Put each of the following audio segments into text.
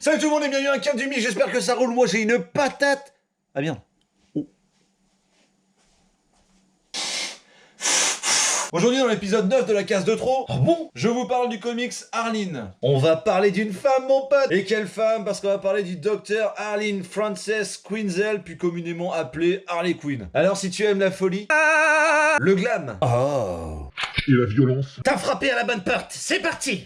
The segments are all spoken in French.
Salut tout le monde et bienvenue à un Cap du Mi, j'espère que ça roule, moi j'ai une patate. Ah bien. Oh. Aujourd'hui dans l'épisode 9 de la case de trop, je vous parle du comics Arline. On va parler d'une femme mon pote. Et quelle femme? Parce qu'on va parler du docteur Arline Frances Quinzel, puis communément appelée Harley Quinn. Alors si tu aimes la folie, le glam, Et la violence. t'as frappé à la bonne porte, c'est parti.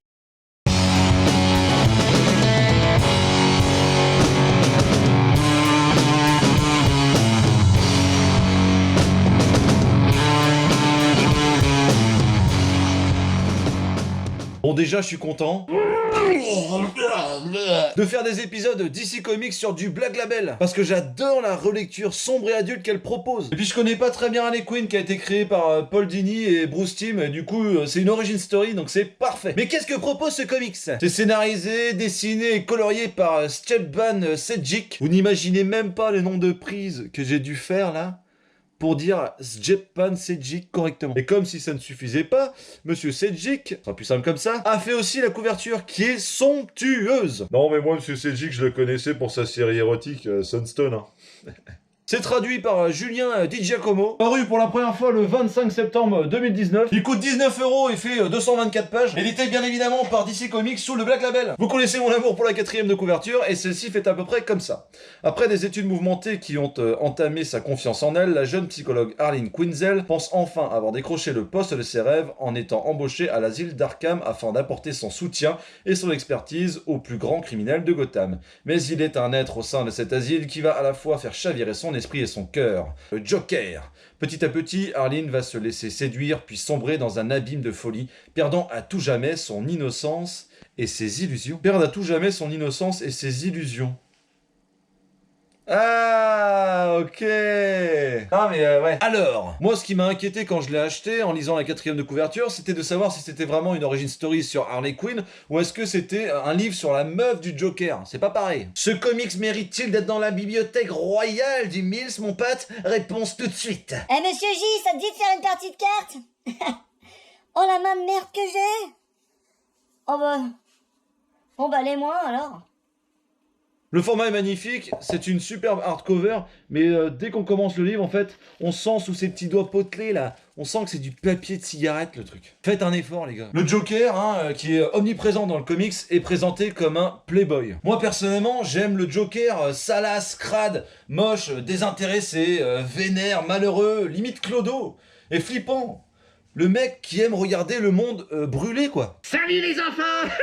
Bon déjà je suis content de faire des épisodes DC Comics sur du Black Label parce que j'adore la relecture sombre et adulte qu'elle propose. Et puis je connais pas très bien Harley Quinn qui a été créée par Paul Dini et Bruce Timm et du coup c'est une origin story donc c'est parfait. Mais qu'est-ce que propose ce comics? C'est scénarisé, dessiné et colorié par Stjepan Sejic. Vous n'imaginez même pas le nombre de prises que j'ai dû faire là pour dire Stjepan Sejic correctement. Et comme si ça ne suffisait pas, Monsieur Sejic, ce sera plus simple comme ça, a fait aussi la couverture qui est somptueuse. Non mais moi Monsieur Sejic je le connaissais pour sa série érotique Sunstone. Hein. C'est traduit par Julien Di Giacomo, paru pour la première fois le 25 septembre 2019. Il coûte 19 € et fait 224 pages. Édité bien évidemment par DC Comics sous le Black Label. Vous connaissez mon amour pour la 4ème de couverture et celle-ci fait à peu près comme ça. Après des études mouvementées qui ont entamé sa confiance en elle, la jeune psychologue Harley Quinzel pense enfin avoir décroché le poste de ses rêves en étant embauchée à l'asile d'Arkham afin d'apporter son soutien et son expertise aux plus grands criminels de Gotham. Mais il est un être au sein de cet asile qui va à la fois faire chavirer son esprit et son cœur. Le Joker. Petit à petit, Arline va se laisser séduire puis sombrer dans un abîme de folie, perdant à tout jamais son innocence et ses illusions. Perdre à tout jamais son innocence et ses illusions. Ah, ok. Ah, mais ouais. Alors, moi, ce qui m'a inquiété quand je l'ai acheté en lisant la 4ème de couverture, c'était de savoir si c'était vraiment une origin story sur Harley Quinn ou est-ce que c'était un livre sur la meuf du Joker. C'est pas pareil. Ce comics mérite-t-il d'être dans la bibliothèque royale du Mills, mon pote? Réponse tout de suite. Eh monsieur J, ça te dit de faire une partie de cartes? Oh la main de merde que j'ai. Oh bah... Bon bah les moins alors. Le format est magnifique, c'est une superbe hardcover, mais dès qu'on commence le livre, en fait, on sent sous ses petits doigts potelés, là, on sent que c'est du papier de cigarette, le truc. Faites un effort, les gars. Le Joker, qui est omniprésent dans le comics, est présenté comme un playboy. Moi, personnellement, j'aime le Joker salace, crade, moche, désintéressé, vénère, malheureux, limite clodo, et flippant. Le mec qui aime regarder le monde brûler, quoi. Salut les enfants.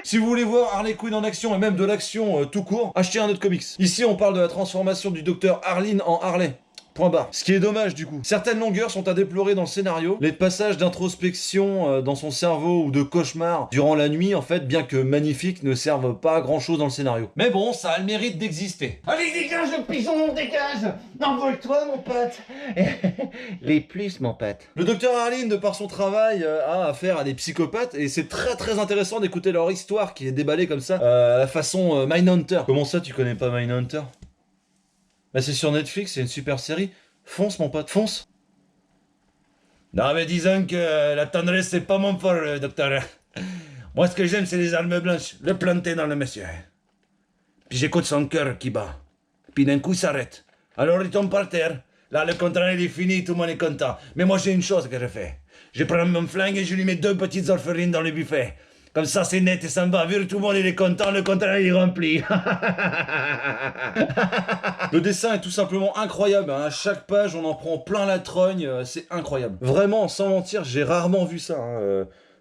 Si vous voulez voir Harley Quinn en action et même de l'action tout court, achetez un autre comics. Ici, on parle de la transformation du docteur Arline en Harley. Point barre. Ce qui est dommage du coup. Certaines longueurs sont à déplorer dans le scénario. Les passages d'introspection dans son cerveau ou de cauchemar durant la nuit, en fait, bien que magnifiques, ne servent pas à grand chose dans le scénario. Mais bon, ça a le mérite d'exister. Allez dégage le pigeon, dégage. Envole-toi mon pote. Les plus mon pote. Le docteur Arline, de par son travail, a affaire à des psychopathes et c'est très intéressant d'écouter leur histoire qui est déballée comme ça, à la façon Mindhunter. Comment ça, tu connais pas Mindhunter? Bah c'est sur Netflix, c'est une super série. Fonce mon pote, fonce. Non mais disons que la tendresse c'est pas mon fort, docteur. Moi ce que j'aime c'est les armes blanches, le planter dans le monsieur. Puis j'écoute son cœur qui bat. Puis d'un coup il s'arrête. Alors il tombe par terre. Là le contrat il est fini, tout le monde est content. Mais moi j'ai une chose que je fais. Je prends mon flingue et je lui mets 2 petites orphelines dans le buffet. Comme ça c'est net et ça me va, vu tout le monde il est content, le contrat il est rempli. Le dessin est tout simplement incroyable, hein. À chaque page on en prend plein la trogne, c'est incroyable. Vraiment, sans mentir, j'ai rarement vu ça.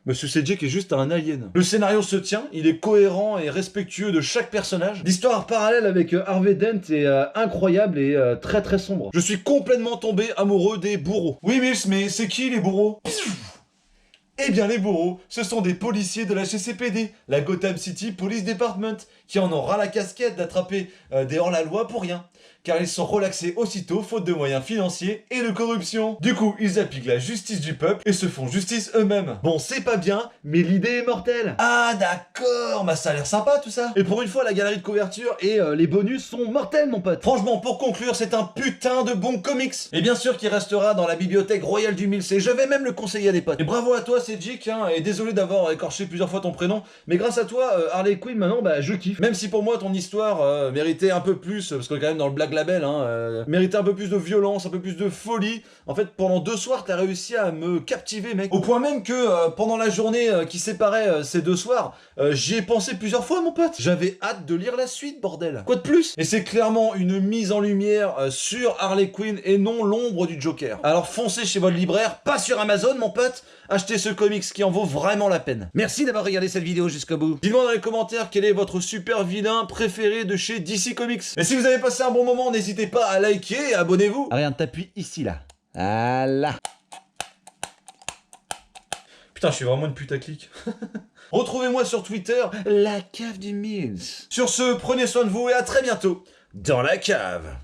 Monsieur Sejic est juste un alien. Le scénario se tient, il est cohérent et respectueux de chaque personnage. L'histoire parallèle avec Harvey Dent est incroyable et très sombre. Je suis complètement tombé amoureux des bourreaux. Oui Mills, mais c'est qui les bourreaux? Eh bien les bourreaux, ce sont des policiers de la GCPD, la Gotham City Police Department, qui en ont ras la casquette d'attraper des hors-la-loi pour rien, car ils sont relaxés aussitôt faute de moyens financiers et de corruption. Du coup, ils appliquent la justice du peuple et se font justice eux-mêmes. Bon, c'est pas bien, mais l'idée est mortelle. Ah d'accord, bah ça a l'air sympa tout ça. Et pour une fois, la galerie de couverture et les bonus sont mortels mon pote. Franchement, pour conclure, c'est un putain de bon comics. Et bien sûr qu'il restera dans la bibliothèque royale du Mills et je vais même le conseiller à des potes. Et bravo à toi Cedric, hein, et désolé d'avoir écorché plusieurs fois ton prénom, mais grâce à toi, Harley Quinn, maintenant, bah, je kiffe. Même si pour moi, ton histoire méritait un peu plus, parce que quand même dans le Black Label, hein, méritait un peu plus de violence, un peu plus de folie. En fait, pendant 2 soirs, t'as réussi à me captiver, mec. Au point même que pendant la journée qui séparait ces 2 soirs, j'y ai pensé plusieurs fois, mon pote. J'avais hâte de lire la suite, bordel. Quoi de plus? Et c'est clairement une mise en lumière sur Harley Quinn et non l'ombre du Joker. Alors foncez chez votre libraire, pas sur Amazon, mon pote. Achetez ce comics qui en vaut vraiment la peine. Merci d'avoir regardé cette vidéo jusqu'au bout. Dites-moi dans les commentaires quel est votre super vilain préféré de chez DC Comics. Et si vous avez passé un bon moment, n'hésitez pas à liker et abonnez-vous. Ah, regarde, t'appuies ici, là. Voilà. Putain, je suis vraiment une putaclic. Retrouvez-moi sur Twitter, la cave du Mills. Sur ce, prenez soin de vous et à très bientôt dans la cave.